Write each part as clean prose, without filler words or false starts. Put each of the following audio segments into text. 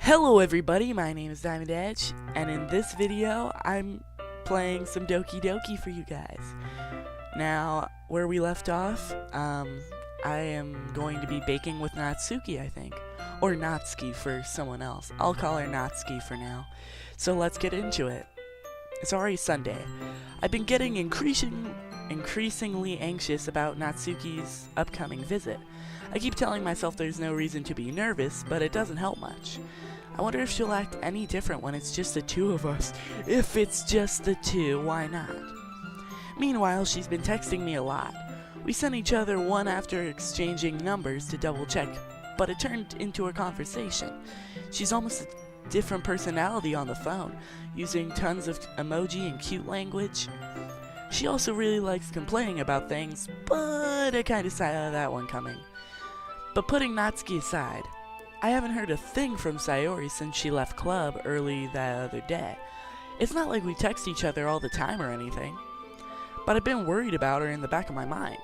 Hello everybody, my name is Diamond Edge, and in this video, I'm playing some Doki Doki for you guys. Now, where we left off, I am going to be baking with Natsuki, I think. Or Natsuki for someone else. I'll call her Natsuki for now. So let's get into it. It's already Sunday. I've been getting increasingly anxious about Natsuki's upcoming visit. I keep telling myself there's no reason to be nervous, but it doesn't help much. I wonder if she'll act any different when it's just the two of us. If it's just the two, why not? Meanwhile, she's been texting me a lot. We sent each other one after exchanging numbers to double check, but it turned into a conversation. She's almost a different personality on the phone, using tons of emoji and cute language. She also really likes complaining about things, but I kinda saw that one coming. But putting Natsuki aside, I haven't heard a thing from Sayori since she left club early that other day. It's not like we text each other all the time or anything, but I've been worried about her in the back of my mind.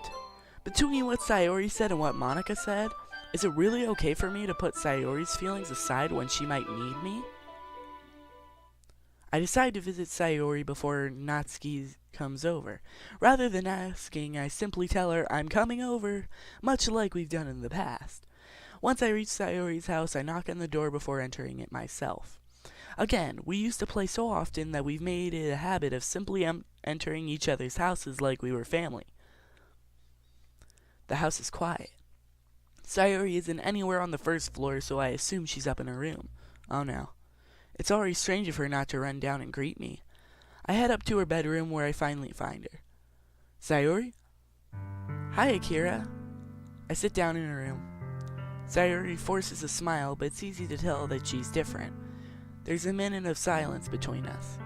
Between what Sayori said and what Monika said, is it really okay for me to put Sayori's feelings aside when she might need me? I decide to visit Sayori before Natsuki comes over. Rather than asking, I simply tell her I'm coming over, much like we've done in the past. Once I reach Sayori's house, I knock on the door before entering it myself. Again, we used to play so often that we've made it a habit of simply entering each other's houses like we were family. The house is quiet. Sayori isn't anywhere on the first floor, so I assume she's up in her room. Oh no. It's already strange of her not to run down and greet me. I head up to her bedroom where I finally find her. Sayori? Hi, Akira. I sit down in her room. Sayori forces a smile, but it's easy to tell that she's different. There's a minute of silence between us.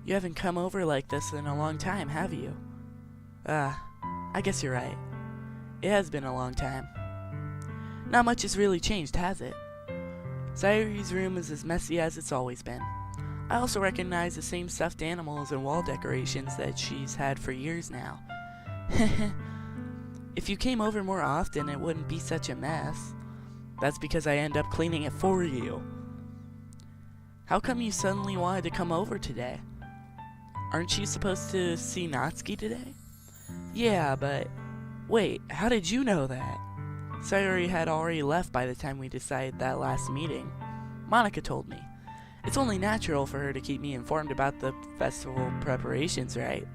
You haven't come over like this in a long time, have you? I guess you're right. It has been a long time. Not much has really changed, has it? Sayori's room is as messy as it's always been. I also recognize the same stuffed animals and wall decorations that she's had for years now. If you came over more often, it wouldn't be such a mess. That's because I end up cleaning it for you. How come you suddenly wanted to come over today? Aren't you supposed to see Natsuki today? Yeah, but... Wait, how did you know that? Sayori had already left by the time we decided that last meeting. Monika told me. It's only natural for her to keep me informed about the festival preparations, right?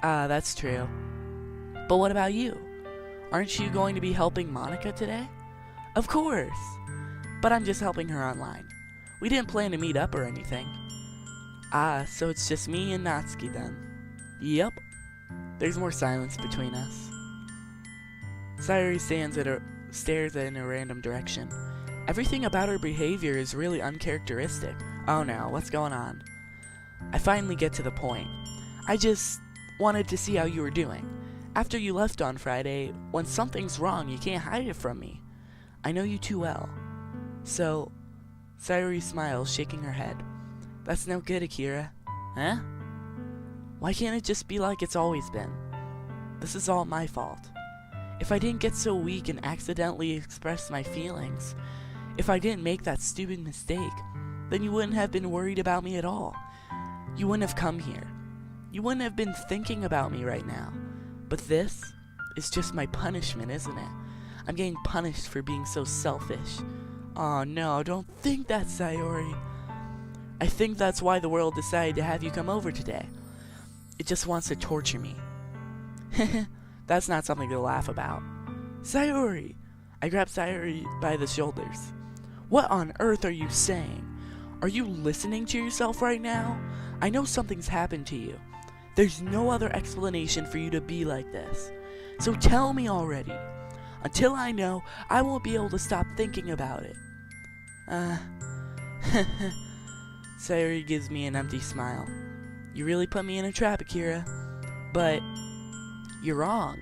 That's true. But what about you? Aren't you going to be helping Monika today? Of course! But I'm just helping her online. We didn't plan to meet up or anything. So it's just me and Natsuki then. Yep. There's more silence between us. Sayori stares in a random direction. Everything about her behavior is really uncharacteristic. Oh no, what's going on? I finally get to the point. I just wanted to see how you were doing. After you left on Friday, when something's wrong, you can't hide it from me. I know you too well. So, Sayori smiles, shaking her head. That's no good, Akira. Huh? Why can't it just be like it's always been? This is all my fault. If I didn't get so weak and accidentally express my feelings, if I didn't make that stupid mistake, then you wouldn't have been worried about me at all. You wouldn't have come here. You wouldn't have been thinking about me right now. But this is just my punishment, isn't it? I'm getting punished for being so selfish. Oh no, don't think that, Sayori. I think that's why the world decided to have you come over today. It just wants to torture me. That's not something to laugh about. Sayori! I grab Sayori by the shoulders. What on earth are you saying? Are you listening to yourself right now? I know something's happened to you. There's no other explanation for you to be like this. So tell me already. Until I know, I won't be able to stop thinking about it. Sayori gives me an empty smile. You really put me in a trap, Akira. But you're wrong.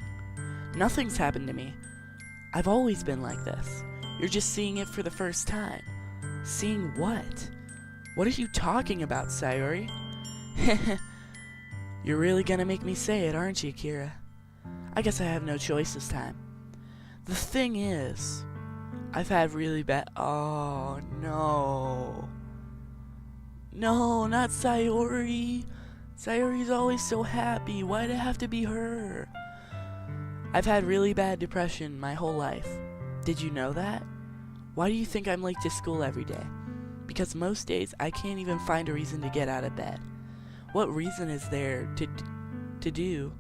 Nothing's happened to me. I've always been like this. You're just seeing it for the first time. Seeing what? What are you talking about, Sayori? You're really gonna make me say it, aren't you, Akira? I guess I have no choice this time. The thing is, I've had really bad... Oh, no. No, not Sayori. Sayori's always so happy. Why'd it have to be her? I've had really bad depression my whole life. Did you know that? Why do you think I'm late to school every day? Because most days I can't even find a reason to get out of bed. What reason is there to do?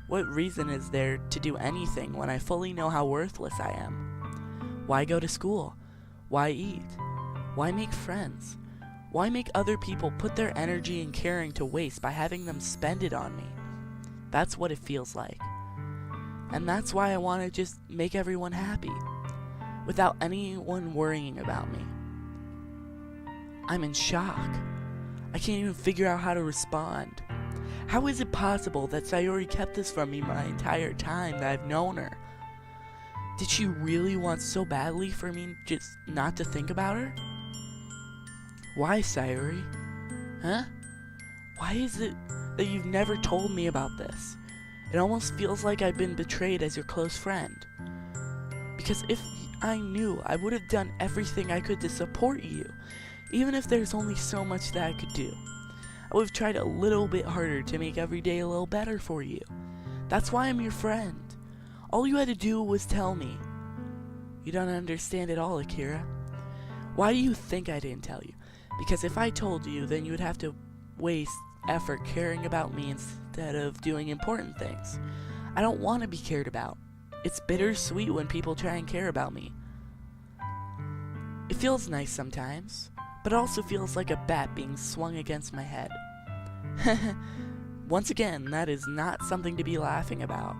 What reason is there to do anything when I fully know how worthless I am? Why go to school? Why eat? Why make friends? Why make other people put their energy and caring to waste by having them spend it on me? That's what it feels like. And that's why I want to just make everyone happy, without anyone worrying about me. I'm in shock. I can't even figure out how to respond. How is it possible that Sayori kept this from me my entire time that I've known her? Did she really want so badly for me just not to think about her? Why, Sayori? Huh? Why is it that you've never told me about this? It almost feels like I've been betrayed as your close friend. Because if I knew, I would have done everything I could to support you, even if there's only so much that I could do. I would have tried a little bit harder to make every day a little better for you. That's why I'm your friend. All you had to do was tell me. You don't understand at all, Akira. Why do you think I didn't tell you? Because if I told you, then you would have to waste effort caring about me instead of doing important things. I don't want to be cared about. It's bittersweet when people try and care about me. It feels nice sometimes, but also feels like a bat being swung against my head. Once again, that is not something to be laughing about.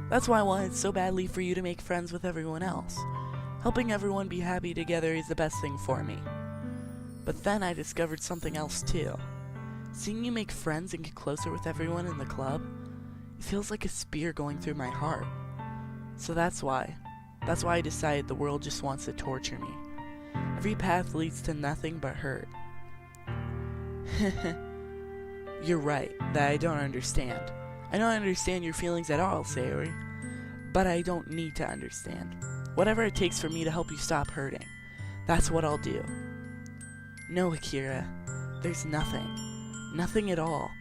That's why I wanted so badly for you to make friends with everyone else. Helping everyone be happy together is the best thing for me. But then I discovered something else too. Seeing you make friends and get closer with everyone in the club, it feels like a spear going through my heart. So that's why I decided the world just wants to torture me. Every path leads to nothing but hurt. You're right, that I don't understand. I don't understand your feelings at all, Sayori. But I don't need to understand. Whatever it takes for me to help you stop hurting, that's what I'll do. No, Akira, there's nothing. Nothing at all.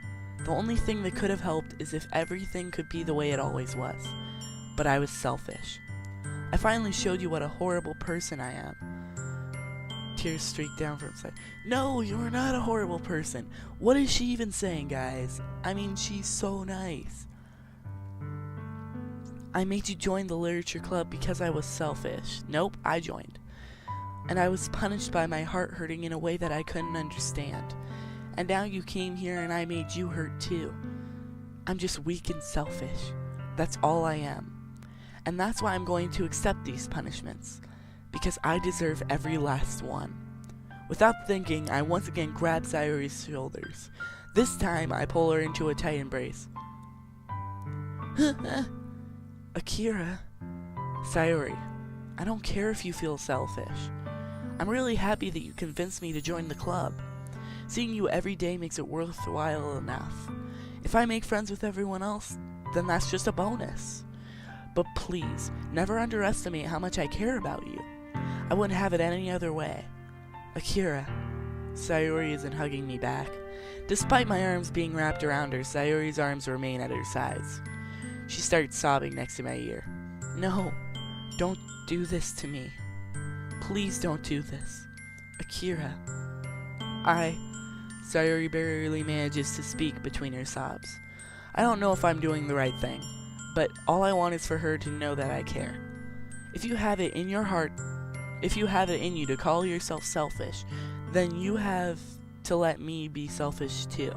The only thing that could have helped is if everything could be the way it always was. But I was selfish. I finally showed you what a horrible person I am. Tears streaked down from sight. No, you're not a horrible person. What is she even saying, guys? I mean, she's so nice. I made you join the literature club because I was selfish. Nope, I joined. And I was punished by my heart hurting in a way that I couldn't understand. And now you came here and I made you hurt too. I'm just weak and selfish. That's all I am. And that's why I'm going to accept these punishments. Because I deserve every last one. Without thinking, I once again grab Sayori's shoulders. This time, I pull her into a tight embrace. Akira. Sayori, I don't care if you feel selfish. I'm really happy that you convinced me to join the club. Seeing you every day makes it worthwhile enough. If I make friends with everyone else, then that's just a bonus. But please, never underestimate how much I care about you. I wouldn't have it any other way. Akira. Sayori isn't hugging me back. Despite my arms being wrapped around her, Sayori's arms remain at her sides. She starts sobbing next to my ear. No, don't do this to me. Please don't do this. Akira. Sayori barely manages to speak between her sobs. I don't know if I'm doing the right thing, but all I want is for her to know that I care. If you have it in your heart, if you have it in you to call yourself selfish, then you have to let me be selfish too.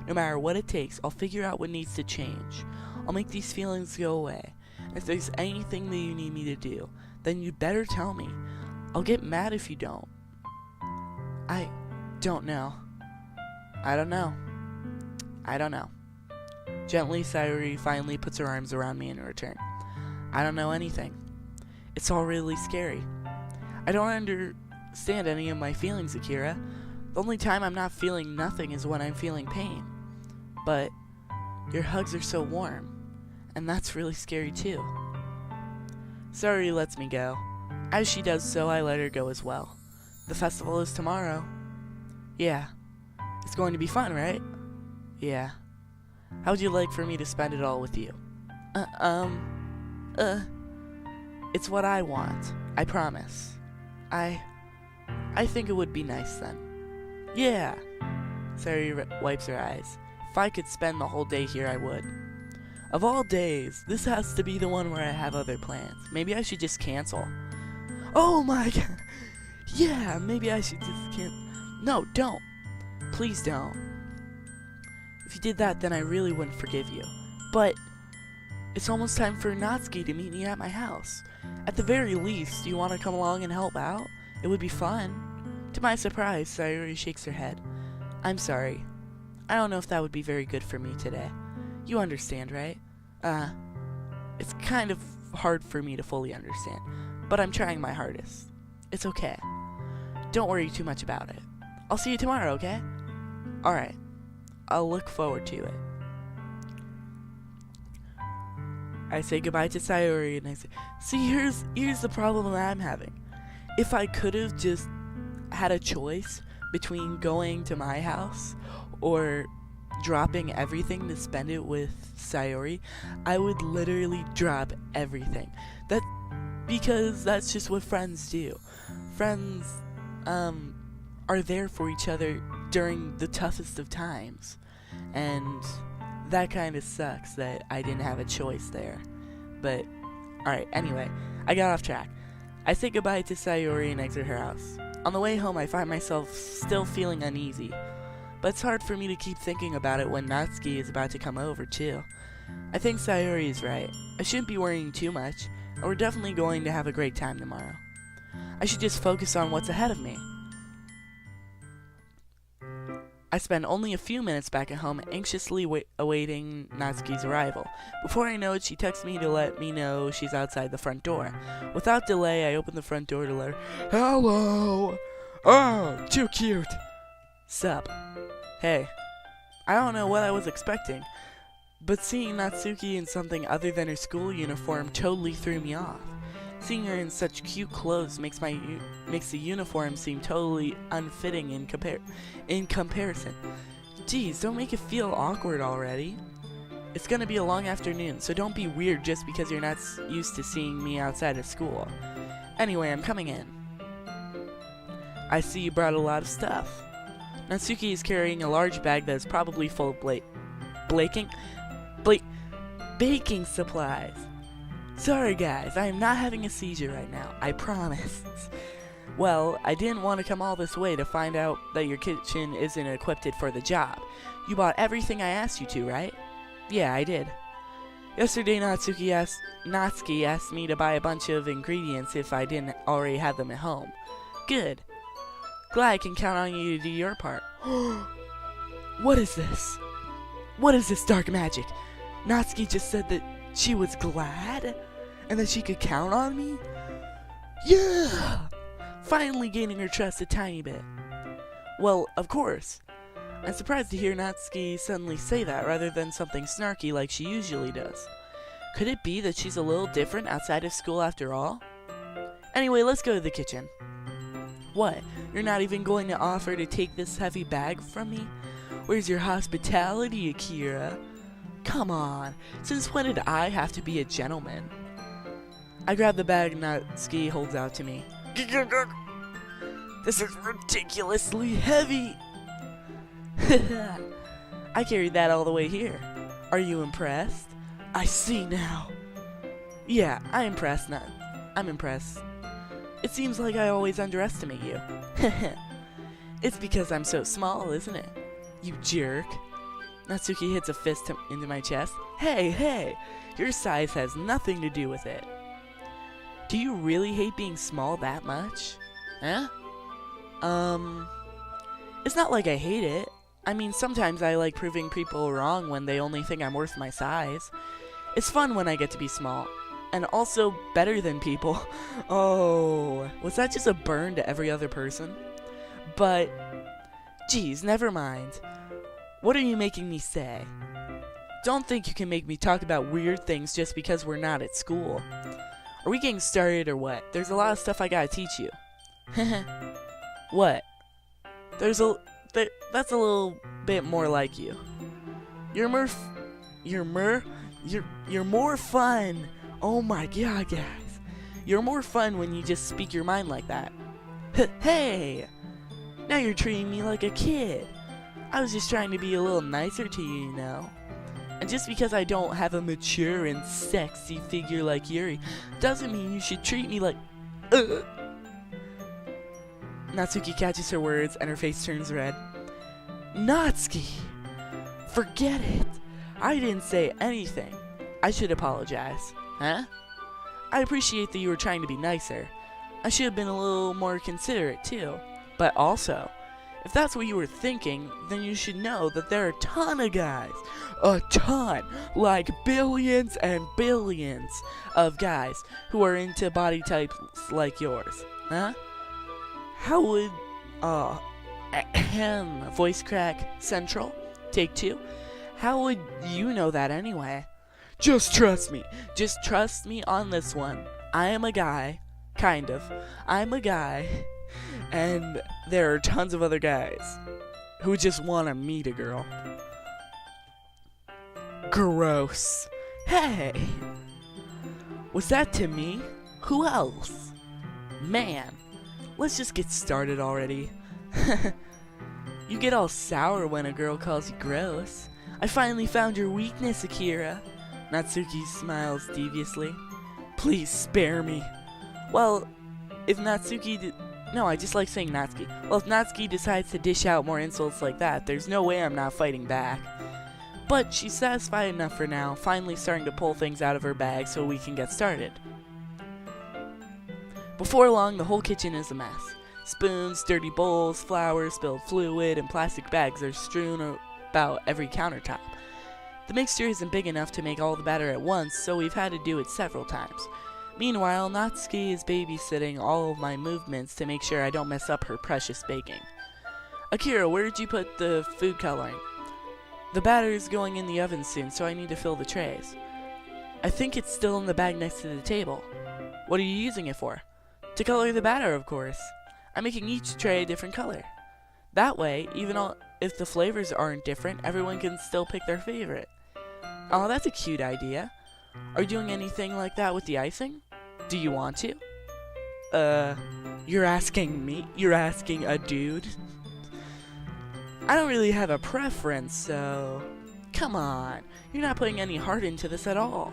No matter what it takes, I'll figure out what needs to change. I'll make these feelings go away. If there's anything that you need me to do, then you better tell me. I'll get mad if you don't. I don't know. I don't know. Gently, Sayori finally puts her arms around me in return. I don't know anything. It's all really scary. I don't understand any of my feelings, Akira. The only time I'm not feeling nothing is when I'm feeling pain. But your hugs are so warm, and that's really scary too. Sayori lets me go. As she does so, I let her go as well. The festival is tomorrow. Yeah. It's going to be fun, right? Yeah. How would you like for me to spend it all with you? It's what I want. I promise. I think it would be nice then. Yeah. Sayori wipes her eyes. If I could spend the whole day here, I would. Of all days, this has to be the one where I have other plans. Maybe I should just cancel. Oh my god. Yeah, maybe I should just cancel. No, don't. Please don't. If you did that, then I really wouldn't forgive you. But it's almost time for Natsuki to meet me at my house. At the very least, do you want to come along and help out? It would be fun. To my surprise, Sayori shakes her head. I'm sorry. I don't know if that would be very good for me today. You understand, right? It's kind of hard for me to fully understand, but I'm trying my hardest. It's okay. Don't worry too much about it. I'll see you tomorrow, okay? Alright. I'll look forward to it. I say goodbye to Sayori and I say, see, here's the problem that I'm having. If I could have just had a choice between going to my house or dropping everything to spend it with Sayori, I would literally drop everything. Because that's just what friends do. Friends are there for each other during the toughest of times. And that kind of sucks that I didn't have a choice there. But, alright, anyway, I got off track. I say goodbye to Sayori and exit her house. On the way home, I find myself still feeling uneasy. But it's hard for me to keep thinking about it when Natsuki is about to come over, too. I think Sayori is right. I shouldn't be worrying too much, and we're definitely going to have a great time tomorrow. I should just focus on what's ahead of me. I spend only a few minutes back at home anxiously awaiting Natsuki's arrival. Before I know it, she texts me to let me know she's outside the front door. Without delay, I open the front door to let her, hello! Oh, too cute! Sup? Hey. I don't know what I was expecting, but seeing Natsuki in something other than her school uniform totally threw me off. Seeing her in such cute clothes makes the uniform seem totally unfitting in comparison. Geez, don't make it feel awkward already. It's gonna be a long afternoon, so don't be weird just because you're not used to seeing me outside of school. Anyway, I'm coming in. I see you brought a lot of stuff. Natsuki is carrying a large bag that is probably full of baking supplies. Sorry guys, I am not having a seizure right now, I promise. Well, I didn't want to come all this way to find out that your kitchen isn't equipped for the job. You bought everything I asked you to, right? Yeah, I did. Yesterday Natsuki asked me to buy a bunch of ingredients if I didn't already have them at home. Good. Glad I can count on you to do your part. What is this? What is this dark magic? Natsuki just said that she was glad? And that she could count on me? Yeah! Finally gaining her trust a tiny bit. Well, of course. I'm surprised to hear Natsuki suddenly say that rather than something snarky like she usually does. Could it be that she's a little different outside of school after all? Anyway, let's go to the kitchen. What? You're not even going to offer to take this heavy bag from me? Where's your hospitality, Akira? Come on, since when did I have to be a gentleman? I grab the bag Natsuki holds out to me. This is ridiculously heavy! I carried that all the way here. Are you impressed? I see now. Yeah, I'm impressed. It seems like I always underestimate you. It's because I'm so small, isn't it? You jerk. Natsuki hits a fist into my chest. Hey, your size has nothing to do with it. Do you really hate being small that much? Huh? It's not like I hate it. I mean, sometimes I like proving people wrong when they only think I'm worth my size. It's fun when I get to be small. And also better than people. Oh, was that just a burn to every other person? But, geez, never mind. What are you making me say? Don't think you can make me talk about weird things just because we're not at school. Are we getting started or what? There's a lot of stuff I gotta teach you. What? That's a little bit more like you. You're more, you're more fun. Oh my god, guys. You're more fun when you just speak your mind like that. Hey! Now you're treating me like a kid. I was just trying to be a little nicer to you, you know. And just because I don't have a mature and sexy figure like Yuri, doesn't mean you should treat me like... Natsuki catches her words and her face turns red. Natsuki! Forget it! I didn't say anything. I should apologize. Huh? I appreciate that you were trying to be nicer. I should have been a little more considerate too. But also, if that's what you were thinking, then you should know that there are a ton of guys. A ton! Like billions and billions of guys who are into body types like yours. Huh? How would, voice crack central, take 2. How would you know that anyway? Just trust me. Just trust me on this one. I am a guy. Kind of. I'm a guy. And there are tons of other guys who just want to meet a girl. Gross. Hey! Was that to me? Who else? Man. Let's just get started already. You get all sour when a girl calls you gross. I finally found your weakness, Akira. Natsuki smiles deviously. Please spare me. Well, if Natsuki... No, I just like saying Natsuki. Well, if Natsuki decides to dish out more insults like that, there's no way I'm not fighting back. But she's satisfied enough for now, finally starting to pull things out of her bag so we can get started. Before long, the whole kitchen is a mess. Spoons, dirty bowls, flour, spilled fluid, and plastic bags are strewn about every countertop. The mixture isn't big enough to make all the batter at once, so we've had to do it several times. Meanwhile, Natsuki is babysitting all of my movements to make sure I don't mess up her precious baking. Akira, where did you put the food coloring? The batter is going in the oven soon, so I need to fill the trays. I think it's still in the bag next to the table. What are you using it for? To color the batter, of course. I'm making each tray a different color. That way, even if the flavors aren't different, everyone can still pick their favorite. Oh, that's a cute idea. Are you doing anything like that with the icing? Do you want to? You're asking me? You're asking a dude? I don't really have a preference, so... Come on, you're not putting any heart into this at all.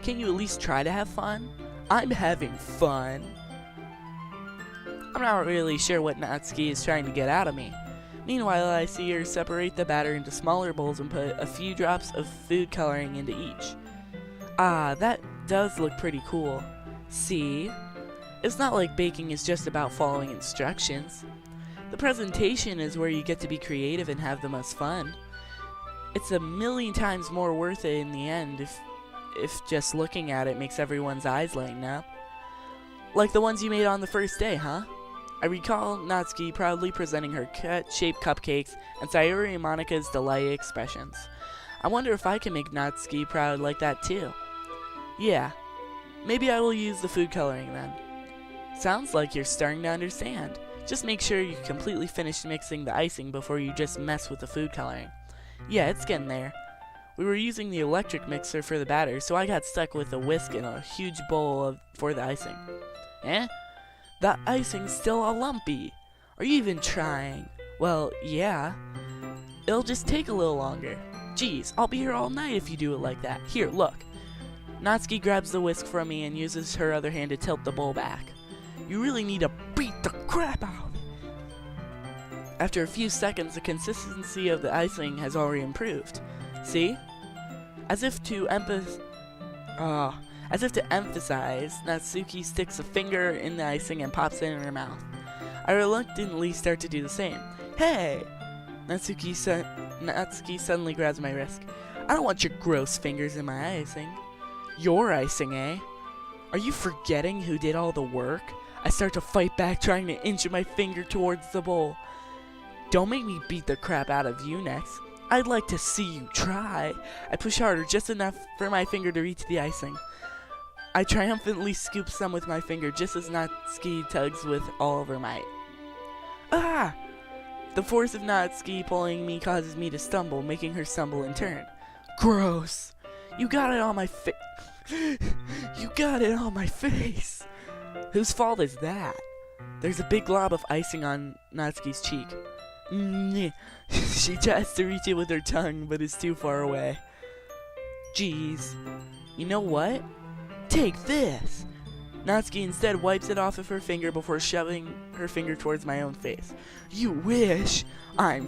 Can't you at least try to have fun? I'm having fun. I'm not really sure what Natsuki is trying to get out of me. Meanwhile, I see her separate the batter into smaller bowls and put a few drops of food coloring into each. Ah, that does look pretty cool. See? It's not like baking is just about following instructions. The presentation is where you get to be creative and have the most fun. It's a million times more worth it in the end if just looking at it makes everyone's eyes lighten up. Like the ones you made on the first day, huh? I recall Natsuki proudly presenting her cut-shaped cupcakes and Sayuri and Monika's delighted expressions. I wonder if I can make Natsuki proud like that too. Yeah, maybe I will use the food coloring then. Sounds like you're starting to understand. Just make sure you completely finish mixing the icing before you just mess with the food coloring. Yeah, it's getting there. We were using the electric mixer for the batter, so I got stuck with a whisk and a huge bowl for the icing. Eh? The icing's still all lumpy. Are you even trying? Well, yeah. It'll just take a little longer. Geez, I'll be here all night if you do it like that. Here, look. Natsuki grabs the whisk from me and uses her other hand to tilt the bowl back. You really need to beat the crap out of it. After a few seconds, the consistency of the icing has already improved. See? As if to emphasize, Natsuki sticks a finger in the icing and pops it in her mouth. I reluctantly start to do the same. Hey! Natsuki suddenly grabs my wrist. I don't want your gross fingers in my icing. Your icing, eh? Are you forgetting who did all the work? I start to fight back, trying to inch my finger towards the bowl. Don't make me beat the crap out of you next. I'd like to see you try. I push harder, just enough for my finger to reach the icing. I triumphantly scoop some with my finger, just as Natsuki tugs with all of her might. Ah! The force of Natsuki pulling me causes me to stumble, making her stumble in turn. Gross! You got it on my You got it on my face! Whose fault is that? There's a big glob of icing on Natsuki's cheek. She tries to reach it with her tongue, but is too far away. Jeez. You know what? Take this! Natsuki instead wipes it off of her finger before shoving her finger towards my own face. You wish I'm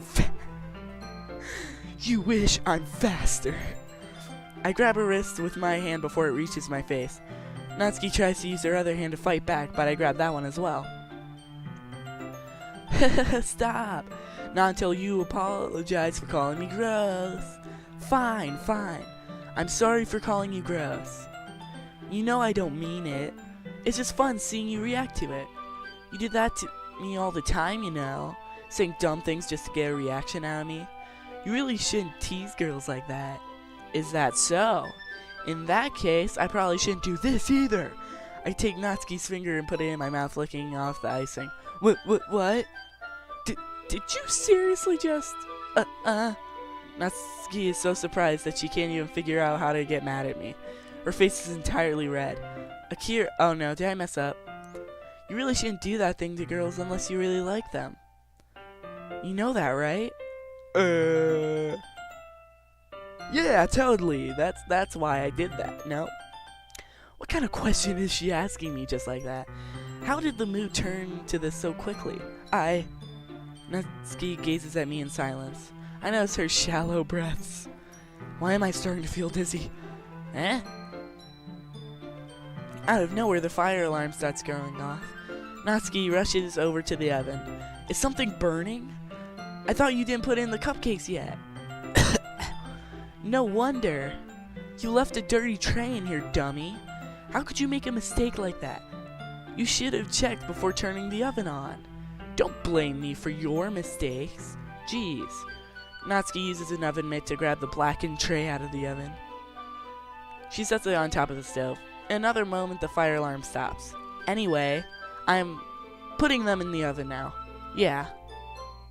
faster. I grab her wrist with my hand before it reaches my face. Natsuki tries to use her other hand to fight back, but I grab that one as well. Stop! Not until you apologize for calling me gross. Fine. I'm sorry for calling you gross. You know I don't mean it. It's just fun seeing you react to it. You do that to me all the time, you know. Saying dumb things just to get a reaction out of me. You really shouldn't tease girls like that. Is that so? In that case, I probably shouldn't do this either. I take Natsuki's finger and put it in my mouth, licking off the icing. What? Did you seriously just... Natsuki is so surprised that she can't even figure out how to get mad at me. Her face is entirely red. Akira... Oh no, did I mess up? You really shouldn't do that thing to girls unless you really like them. You know that, right? Yeah, totally. That's why I did that. No. What kind of question is she asking me just like that? How did the mood turn to this so quickly? Natsuki gazes at me in silence. I notice her shallow breaths. Why am I starting to feel dizzy? Out of nowhere, the fire alarm starts going off. Natsuki rushes over to the oven. Is something burning? I thought you didn't put in the cupcakes yet. No wonder. You left a dirty tray in here, dummy. How could you make a mistake like that? You should have checked before turning the oven on. Don't blame me for your mistakes. Jeez. Natsuki uses an oven mitt to grab the blackened tray out of the oven. She sets it on top of the stove. In another moment, the fire alarm stops. Anyway, I'm putting them in the oven now. Yeah.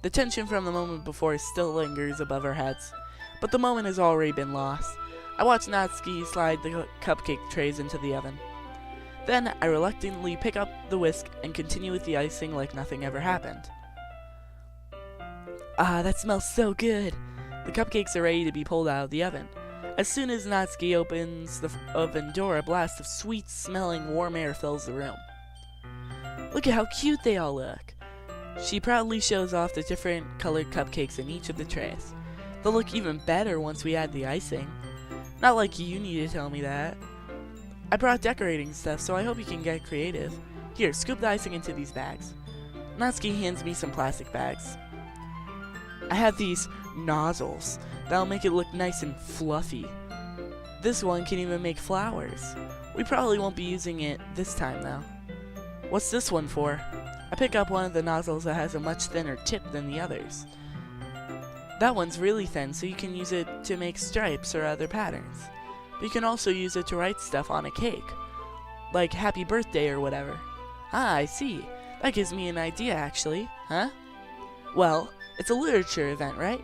The tension from the moment before still lingers above our heads, but the moment has already been lost. I watch Natsuki slide the cupcake trays into the oven. Then, I reluctantly pick up the whisk and continue with the icing like nothing ever happened. That smells so good! The cupcakes are ready to be pulled out of the oven. As soon as Natsuki opens the oven door, a blast of sweet-smelling warm air fills the room. Look at how cute they all look! She proudly shows off the different colored cupcakes in each of the trays. They'll look even better once we add the icing. Not like you need to tell me that. I brought decorating stuff, so I hope you can get creative. Here, scoop the icing into these bags. Natsuki hands me some plastic bags. I have these nozzles that'll make it look nice and fluffy. This one can even make flowers. We probably won't be using it this time though. What's this one for? I pick up one of the nozzles that has a much thinner tip than the others. That one's really thin, so you can use it to make stripes or other patterns. But you can also use it to write stuff on a cake, like happy birthday or whatever. I see. That gives me an idea actually, huh? Well, it's a literature event, right?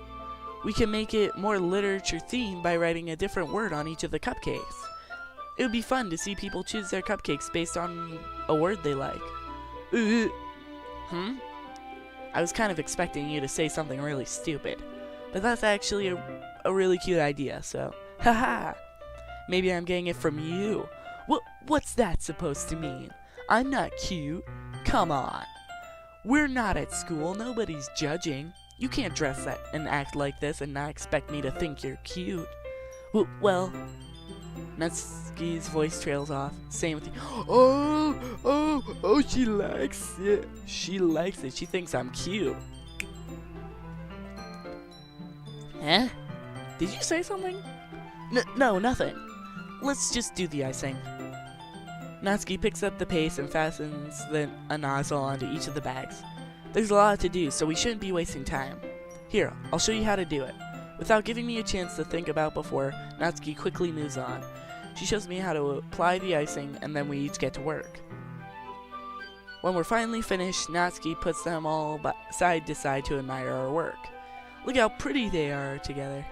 We can make it more literature themed by writing a different word on each of the cupcakes. It would be fun to see people choose their cupcakes based on a word they like. I was kind of expecting you to say something really stupid, but that's actually a really cute idea, so haha. Maybe I'm getting it from you. What's that supposed to mean? I'm not cute. Come on. We're not at school. Nobody's judging. You can't dress that and act like this and not expect me to think you're cute. Well, Natsuki's voice trails off. Same with you. Oh, she likes it. She likes it. She thinks I'm cute. Huh? Did you say something? No, nothing. Let's just do the icing. Natsuki picks up the paste and fastens a nozzle onto each of the bags. There's a lot to do, so we shouldn't be wasting time. Here, I'll show you how to do it. Without giving me a chance to think about before, Natsuki quickly moves on. She shows me how to apply the icing, and then we each get to work. When we're finally finished, Natsuki puts them all side to side to admire our work. Look how pretty they are together.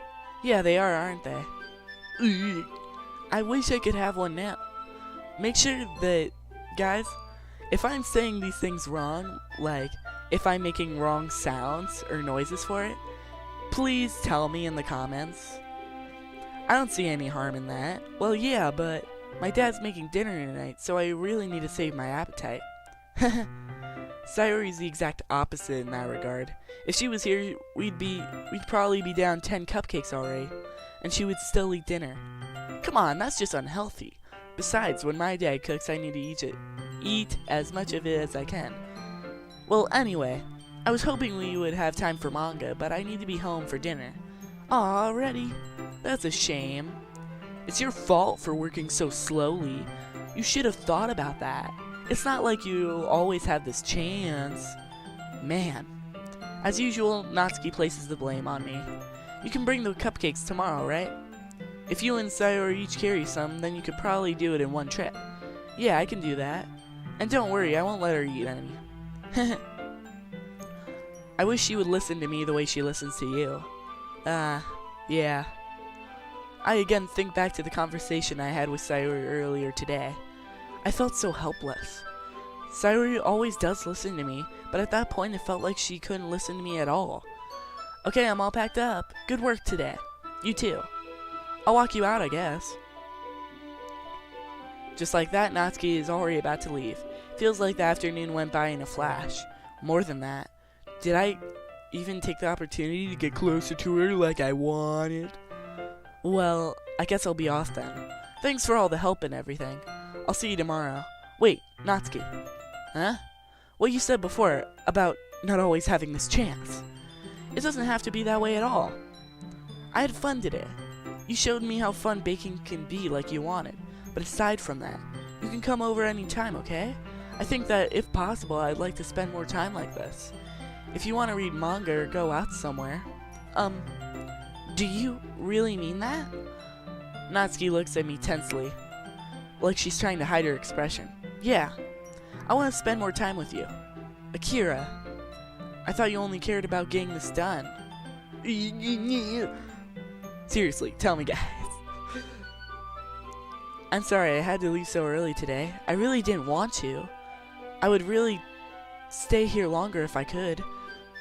Yeah, they are, aren't they? Ugh. I wish I could have one now. Make sure that, guys, if I'm saying these things wrong, like if I'm making wrong sounds or noises for it, please tell me in the comments. I don't see any harm in that. Well, yeah, but my dad's making dinner tonight, so I really need to save my appetite. Sayori's the exact opposite in that regard. If she was here, we'd probably be down 10 cupcakes already, and she would still eat dinner. Come on, that's just unhealthy. Besides, when my dad cooks, I need to eat as much of it as I can. Well, anyway, I was hoping we would have time for manga, but I need to be home for dinner. Aw, already? That's a shame. It's your fault for working so slowly. You should have thought about that. It's not like you always have this chance. Man. As usual, Natsuki places the blame on me. You can bring the cupcakes tomorrow, right? If you and Sayori each carry some, then you could probably do it in one trip. Yeah, I can do that. And don't worry, I won't let her eat any. I wish she would listen to me the way she listens to you. Yeah. I again think back to the conversation I had with Sayori earlier today. I felt so helpless. Sayori always does listen to me, but at that point it felt like she couldn't listen to me at all. Okay, I'm all packed up. Good work today. You too. I'll walk you out, I guess. Just like that, Natsuki is already about to leave. Feels like the afternoon went by in a flash. More than that, did I even take the opportunity to get closer to her like I wanted? Well, I guess I'll be off then. Thanks for all the help and everything. I'll see you tomorrow. Wait, Natsuki. Huh? What you said before about not always having this chance. It doesn't have to be that way at all. I had fun today. You showed me how fun baking can be like you wanted. But aside from that, you can come over anytime, okay? I think that, if possible, I'd like to spend more time like this. If you want to read manga or go out somewhere. Do you really mean that? Natsuki looks at me tensely, like she's trying to hide her expression. Yeah, I want to spend more time with you. Akira, I thought you only cared about getting this done. Seriously, tell me, guys. I'm sorry I had to leave so early today. I really didn't want to. I would really stay here longer if I could.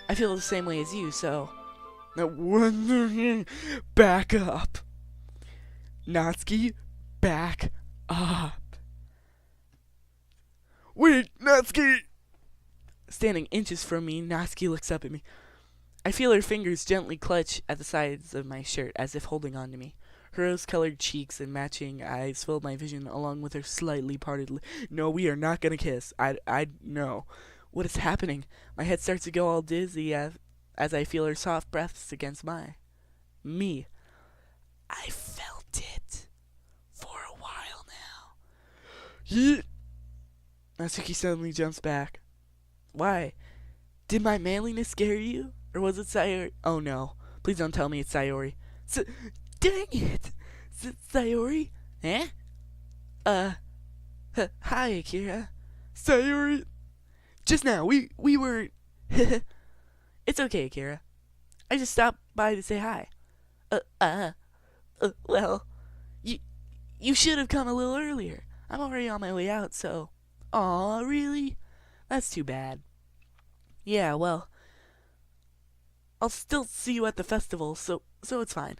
I feel the same way as you, so... Back up. Natsuki, back up. Wait, Natsuki! Standing inches from me, Natsuki looks up at me. I feel her fingers gently clutch at the sides of my shirt as if holding on to me. Her rose-colored cheeks and matching eyes filled my vision along with her slightly parted lips. No, we are not gonna kiss. No. What is happening? My head starts to go all dizzy as I feel her soft breaths against me. I felt it for a while now. Yeet! Natsuki suddenly jumps back. Why? Did my manliness scare you? Or was it Sayori? Oh no. Please don't tell me it's Sayori. Dang it! Sayori? Eh? Hi, Akira. Sayori? Just now, we were... It's okay, Akira. I just stopped by to say hi. Well, you should have come a little earlier. I'm already on my way out, so... Aw, really? That's too bad. Yeah, well... I'll still see you at the festival, so it's fine.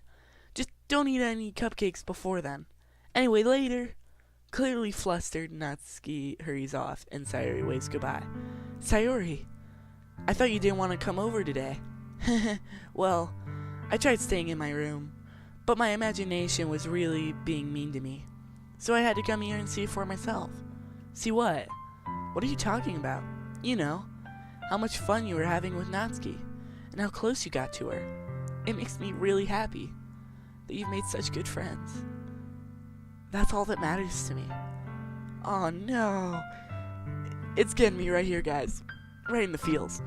Just don't eat any cupcakes before then. Anyway, later. Clearly flustered, Natsuki hurries off, and Sayori waves goodbye. Sayori, I thought you didn't want to come over today. Well, I tried staying in my room, but my imagination was really being mean to me. So I had to come here and see it for myself. See what? What are you talking about? You know, how much fun you were having with Natsuki, and how close you got to her. It makes me really happy that you've made such good friends. That's all that matters to me. Oh no. It's getting me right here, guys. Right in the feels.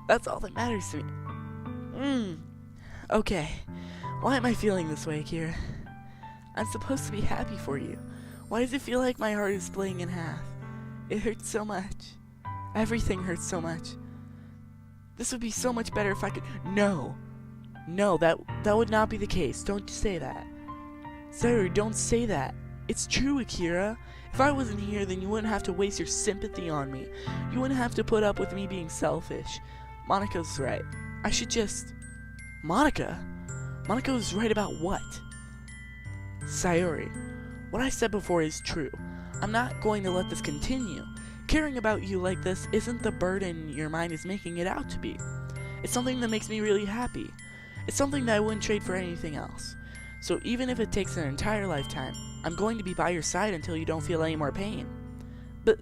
That's all that matters to me. Okay. Why am I feeling this way, Akira? I'm supposed to be happy for you. Why does it feel like my heart is splitting in half? It hurts so much. Everything hurts so much. This would be so much better if I could. No, that would not be the case. Don't say that. Sayori, don't say that. It's true, Akira. If I wasn't here, then you wouldn't have to waste your sympathy on me. You wouldn't have to put up with me being selfish. Monika's right. I should just... Monika? Monika was right about what? Sayori, what I said before is true. I'm not going to let this continue. Caring about you like this isn't the burden your mind is making it out to be. It's something that makes me really happy. It's something that I wouldn't trade for anything else. So even if it takes an entire lifetime, I'm going to be by your side until you don't feel any more pain. But...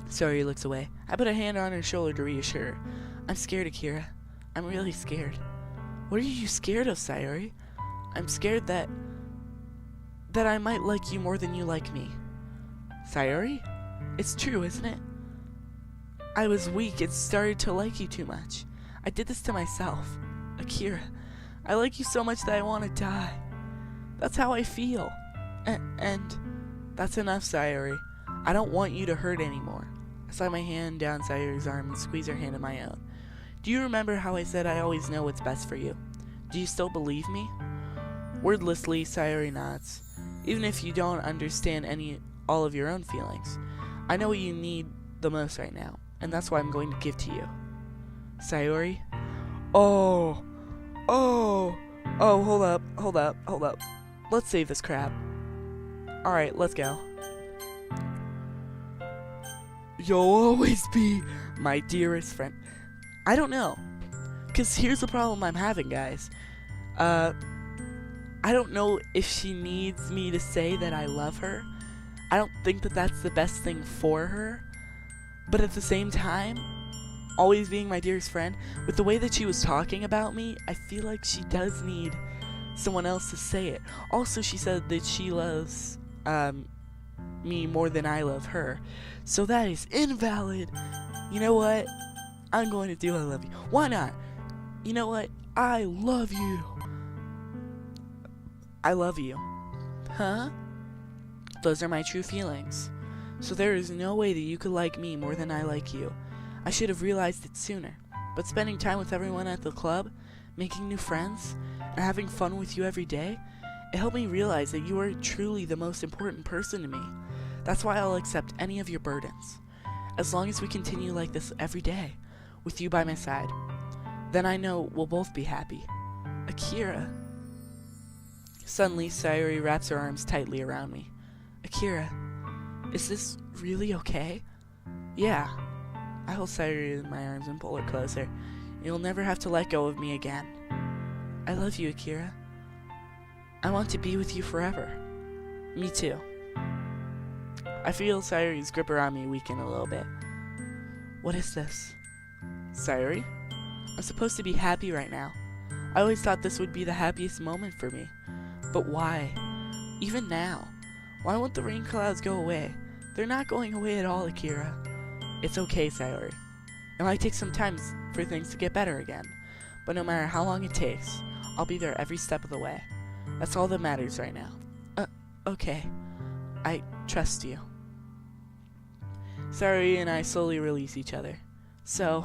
Sayori looks away. I put a hand on her shoulder to reassure her. I'm scared, Akira. I'm really scared. What are you scared of, Sayori? I'm scared that I might like you more than you like me. Sayori? It's true, isn't it? I was weak and started to like you too much. I did this to myself. Akira, I like you so much that I want to die. That's how I feel. And that's enough, Sayori. I don't want you to hurt anymore. I slide my hand down Sayori's arm and squeeze her hand in my own. Do you remember how I said I always know what's best for you? Do you still believe me? Wordlessly, Sayori nods. Even if you don't understand all of your own feelings, I know what you need the most right now, and that's why I'm going to give to you. Sayori? Oh, hold up. Let's save this crap. Alright, let's go. You'll always be my dearest friend. I don't know. Because here's the problem I'm having, guys. I don't know if she needs me to say that I love her. I don't think that that's the best thing for her. But at the same time, always being my dearest friend, with the way that she was talking about me, I feel like she does need someone else to say it. Also, she said that she loves me more than I love her. So that is invalid. You know what? I'm going to do I love you. Why not? You know what? I love you. I love you. Huh? Those are my true feelings. So there is no way that you could like me more than I like you. I should have realized it sooner. But spending time with everyone at the club, making new friends, and having fun with you every day, it helped me realize that you are truly the most important person to me. That's why I'll accept any of your burdens. As long as we continue like this every day, with you by my side, then I know we'll both be happy. Akira. Suddenly, Sayori wraps her arms tightly around me. Akira, is this really okay? Yeah. I hold Sayori in my arms and pull her closer. You'll never have to let go of me again. I love you, Akira. I want to be with you forever. Me too. I feel Sayori's grip around me weaken a little bit. What is this? Sayori? I'm supposed to be happy right now. I always thought this would be the happiest moment for me. But why? Even now? Why won't the rain clouds go away? They're not going away at all, Akira. It's okay, Sayori. It might take some time for things to get better again. But no matter how long it takes, I'll be there every step of the way. That's all that matters right now. Okay. I trust you. Sayori and I slowly release each other. So,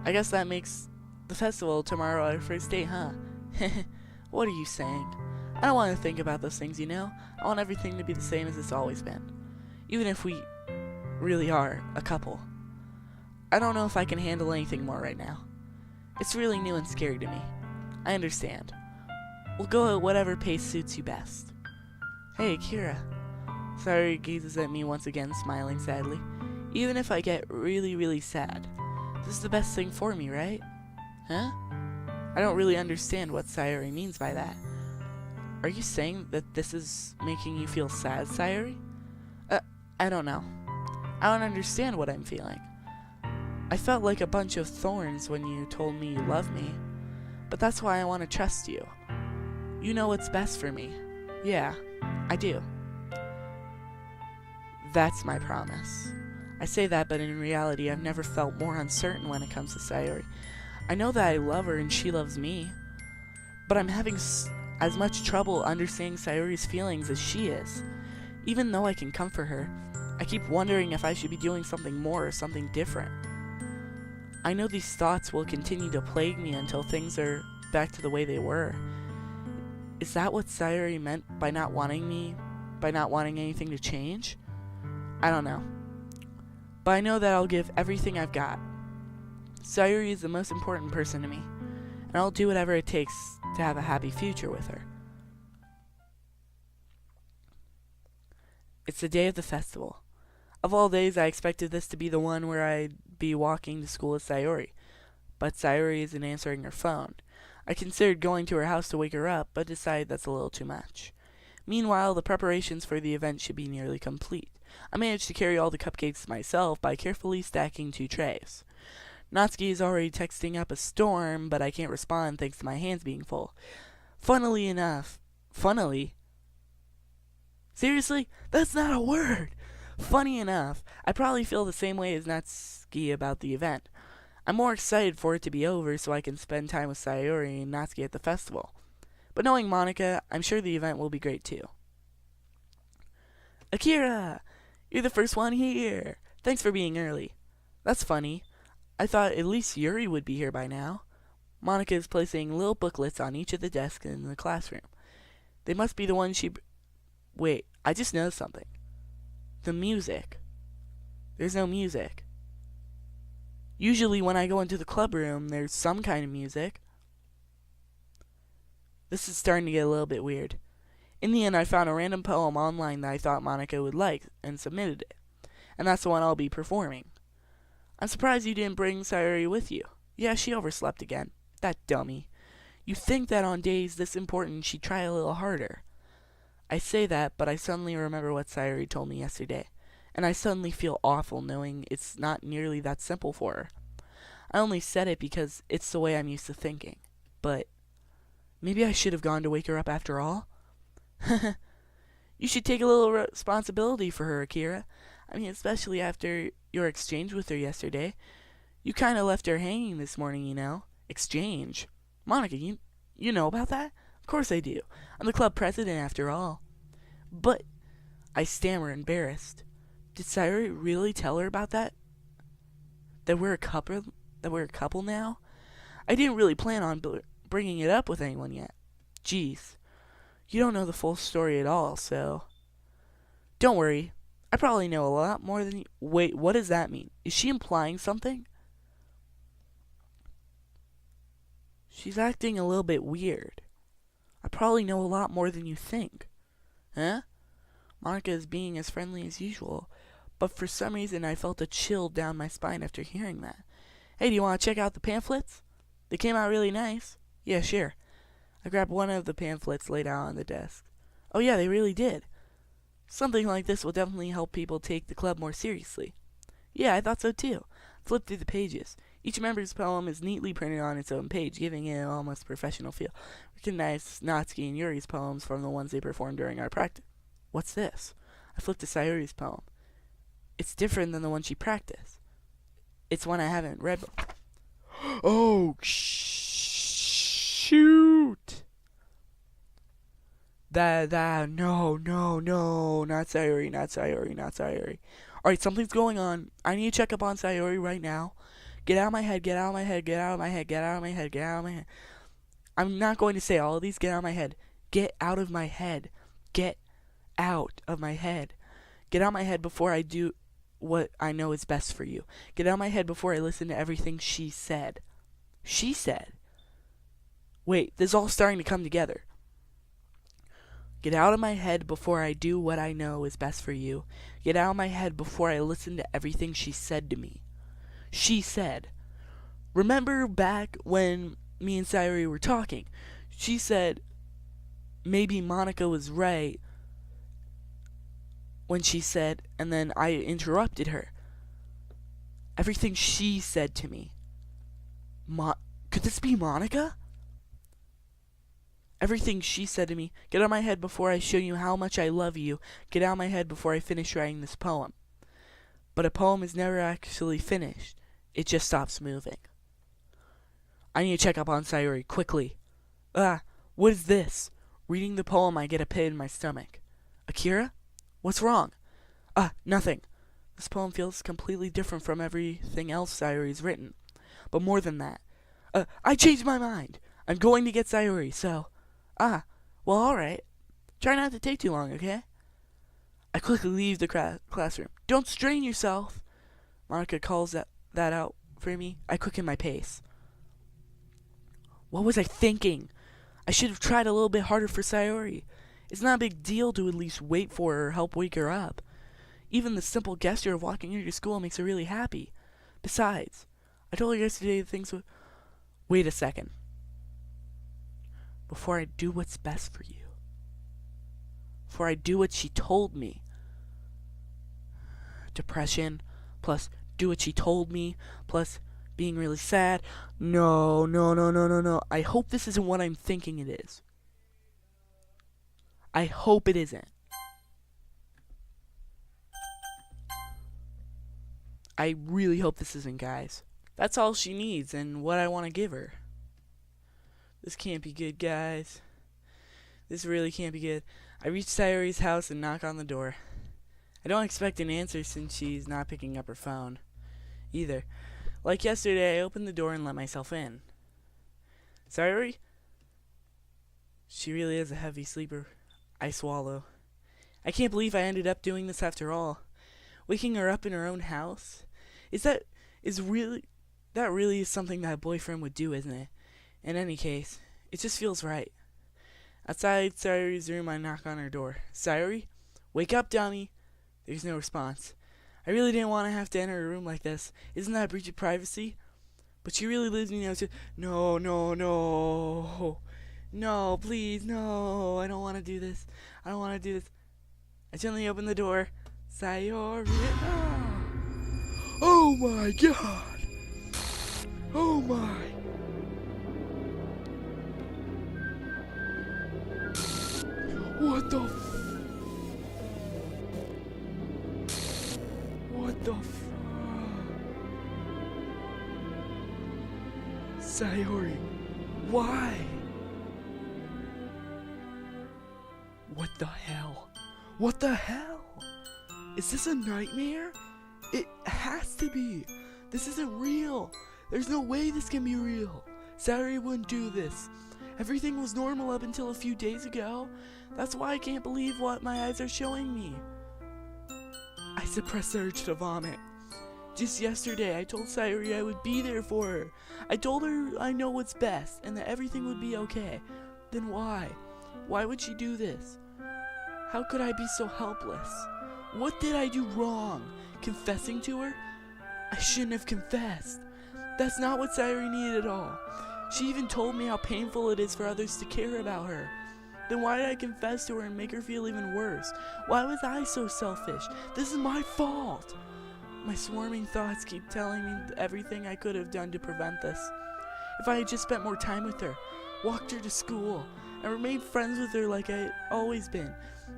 I guess that makes the festival tomorrow our first date, huh? What are you saying? I don't want to think about those things, you know? I want everything to be the same as it's always been. Even if we really are a couple. I don't know if I can handle anything more right now. It's really new and scary to me. I understand. We'll go at whatever pace suits you best. Hey, Akira. Sayori gazes at me once again, smiling sadly. Even if I get really, really sad, this is the best thing for me, right? Huh? I don't really understand what Sayori means by that. Are you saying that this is making you feel sad, Sayori? I don't know. I don't understand what I'm feeling. I felt like a bunch of thorns when you told me you love me, but that's why I want to trust you. You know what's best for me. Yeah, I do. That's my promise. I say that, but in reality, I've never felt more uncertain when it comes to Sayori. I know that I love her and she loves me, but I'm having as much trouble understanding Sayori's feelings as she is. Even though I can comfort her, I keep wondering if I should be doing something more or something different. I know these thoughts will continue to plague me until things are back to the way they were. Is that what Sayuri meant by not wanting anything to change? I don't know. But I know that I'll give everything I've got. Sayuri is the most important person to me, and I'll do whatever it takes to have a happy future with her. It's the day of the festival. Of all days, I expected this to be the one where I'd be walking to school with Sayuri, but Sayuri isn't answering her phone. I considered going to her house to wake her up, but decided that's a little too much. Meanwhile, the preparations for the event should be nearly complete. I managed to carry all the cupcakes myself by carefully stacking 2 trays. Natsuki is already texting up a storm, but I can't respond thanks to my hands being full. Funnily? Seriously? That's not a word! Funny enough, I probably feel the same way as Natsuki about the event. I'm more excited for it to be over so I can spend time with Sayuri and Natsuki at the festival. But knowing Monika, I'm sure the event will be great too. Akira! You're the first one here! Thanks for being early. That's funny. I thought at least Yuri would be here by now. Monika is placing little booklets on each of the desks in the classroom. They must be the ones she... Wait, I just noticed something. The music. There's no music. Usually when I go into the club room, there's some kind of music. This is starting to get a little bit weird. In the end, I found a random poem online that I thought Monika would like and submitted it. And that's the one I'll be performing. I'm surprised you didn't bring Sayuri with you. Yeah, she overslept again. That dummy. You'd think that on days this important she'd try a little harder. I say that, but I suddenly remember what Sayuri told me yesterday, and I suddenly feel awful knowing it's not nearly that simple for her. I only said it because it's the way I'm used to thinking. But maybe I should have gone to wake her up after all? You should take a little responsibility for her, Akira. I mean, especially after your exchange with her yesterday. You kind of left her hanging this morning, you know. Exchange. Monika, you know about that? Of course I do. I'm the club president after all. But, I stammer, embarrassed. Did Sayuri really tell her about that? That we're a couple now? I didn't really plan on bringing it up with anyone yet. Jeez. You don't know the full story at all, so... Don't worry. I probably know a lot more than you... Wait, what does that mean? Is she implying something? She's acting a little bit weird. I probably know a lot more than you think. Huh? Monika is being as friendly as usual, but for some reason I felt a chill down my spine after hearing that. Hey, do you want to check out the pamphlets? They came out really nice. Yeah, sure. I grabbed one of the pamphlets laid out on the desk. Oh yeah, they really did. Something like this will definitely help people take the club more seriously. Yeah, I thought so too. Flip through the pages. Each member's poem is neatly printed on its own page, giving it an almost professional feel. Recognize Natsuki and Yuri's poems from the ones they performed during our practice. What's this? I flipped to Sayuri's poem. It's different than the one she practiced. It's one I haven't read before. Oh, shoot! No, not Sayuri. Alright, something's going on. I need to check up on Sayuri right now. Get out of my head. I'm not going to say all of these. Get out of my head. Get out of my head. Get out of my head. Get out of my head before I do what I know is best for you. Get out of my head before I listen to everything she said. She said? Wait, this is all starting to come together. Get out of my head before I do what I know is best for you. Get out of my head before I listen to everything she said to me. She said. Remember back when me and Sayuri were talking? She said maybe Monika was right when she said, and then I interrupted her. Everything she said to me. Could this be Monika? Everything she said to me. Get out of my head before I show you how much I love you. Get out of my head before I finish writing this poem. But a poem is never actually finished. It just stops moving. I need to check up on Sayuri, quickly. What is this? Reading the poem, I get a pit in my stomach. Akira? What's wrong? Nothing. This poem feels completely different from everything else Sayori's written. But more than that. I changed my mind. I'm going to get Sayori, so... well, alright. Try not to take too long, okay? I quickly leave the classroom. Don't strain yourself. Monica calls that out for me. I quicken my pace. What was I thinking? I should have tried a little bit harder for Sayori. It's not a big deal to at least wait for her or help wake her up. Even the simple gesture of walking her to school makes her really happy. Besides, I told her yesterday that things would... Wait a second. Before I do what's best for you. Before I do what she told me. Depression, plus do what she told me, plus being really sad. No. I hope this isn't what I'm thinking it is. I hope it isn't. I really hope this isn't, guys. That's all she needs and what I want to give her. This can't be good, guys. This really can't be good. I reach Sayori's house and knock on the door. I don't expect an answer since she's not picking up her phone either. Like yesterday, I opened the door and let myself in. Sayori? She really is a heavy sleeper. I swallow. I can't believe I ended up doing this after all. Waking her up in her own house? That really is something that a boyfriend would do, isn't it? In any case, it just feels right. Outside Sayori's room, I knock on her door. Sayori? Wake up, dummy. There's no response. I really didn't want to have to enter her room like this. Isn't that a breach of privacy? But she really leaves me now. No. No, please, no. I don't want to do this. I gently open the door. Sayori. Oh my god. Oh my. What the Sayori, why? What the hell? What the hell? Is this a nightmare? It has to be. This isn't real. There's no way this can be real. Sayori wouldn't do this. Everything was normal up until a few days ago. That's why I can't believe what my eyes are showing me. I suppress the urge to vomit. Just yesterday, I told Sayori I would be there for her. I told her I know what's best and that everything would be okay. Then why? Why would she do this? How could I be so helpless? What did I do wrong? Confessing to her? I shouldn't have confessed. That's not what Sayori needed at all. She even told me how painful it is for others to care about her. Then why did I confess to her and make her feel even worse? Why was I so selfish? This is my fault. My swarming thoughts keep telling me everything I could have done to prevent this. If I had just spent more time with her, walked her to school, and remained friends with her like I had always been,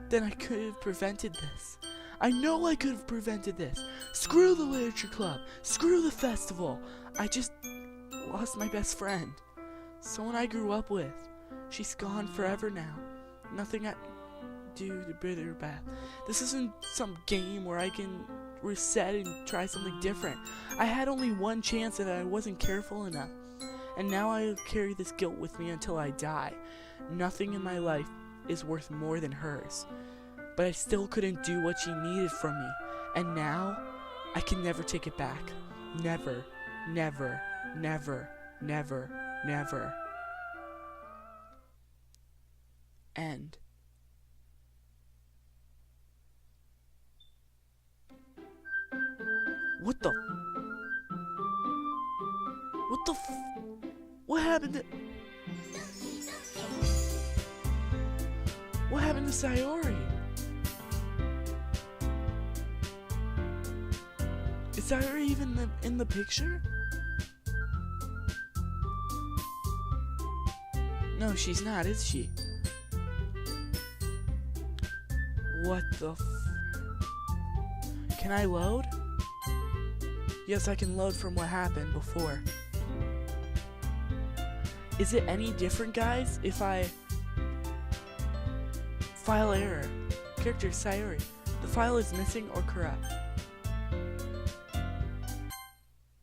then I could have prevented this. I know I could have prevented this. Screw the literature club. Screw the festival. I just lost my best friend. Someone I grew up with. She's gone forever now. Nothing I do to bring her back. This isn't some game where I can reset and try something different. I had only one chance and I wasn't careful enough. And now I'll carry this guilt with me until I die. Nothing in my life is worth more than hers. But I still couldn't do what she needed from me. And now, I can never take it back. Never, never, never, never, never. End. What the? What happened to... What happened to Sayori? Is Sayori even in the picture? No, she's not, is she? What the Can I load? Yes, I can load from what happened before. Is it any different, guys, if I... File error. Character Sayori. The file is missing or corrupt.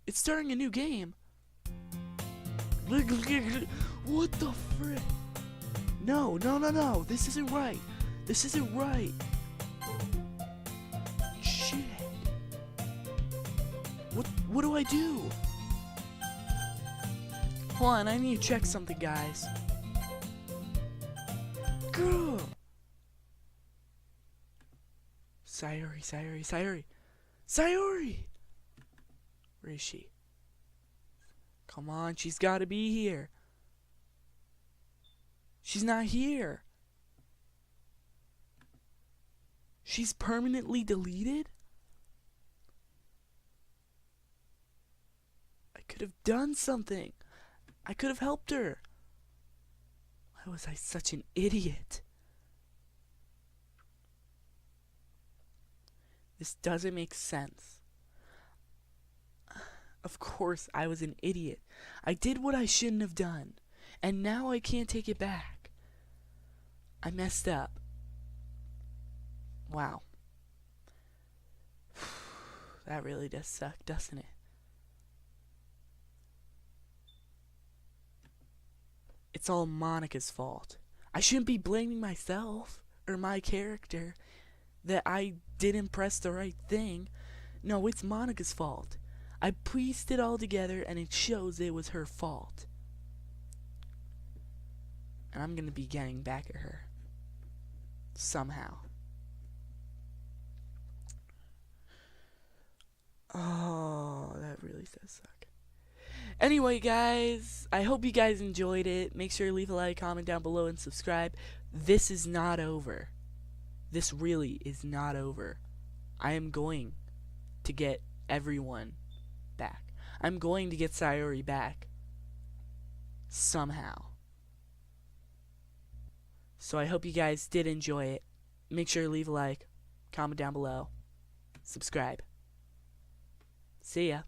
It's starting a new game. What the frick? No, no, no, no. This isn't right. This isn't right. Shit. What do I do? Hold on, I need to check something, guys. Girl. Sayori. Where is she? Come on, she's gotta be here. She's not here. She's permanently deleted? I could have done something. I could have helped her. Why was I such an idiot? This doesn't make sense. Of course, I was an idiot. I did what I shouldn't have done, and now I can't take it back. I messed up. Wow. That really does suck, doesn't it? It's all Monica's fault. I shouldn't be blaming myself or my character that I didn't press the right thing. No, it's Monica's fault. I pieced it all together and it shows it was her fault. And I'm gonna be getting back at her. Somehow. Oh, that really does suck. Anyway, guys, I hope you guys enjoyed it. Make sure to leave a like, comment down below, and subscribe. This is not over. This really is not over. I am going to get everyone back. I'm going to get Sayori back. Somehow. So I hope you guys did enjoy it. Make sure to leave a like, comment down below, subscribe. See ya.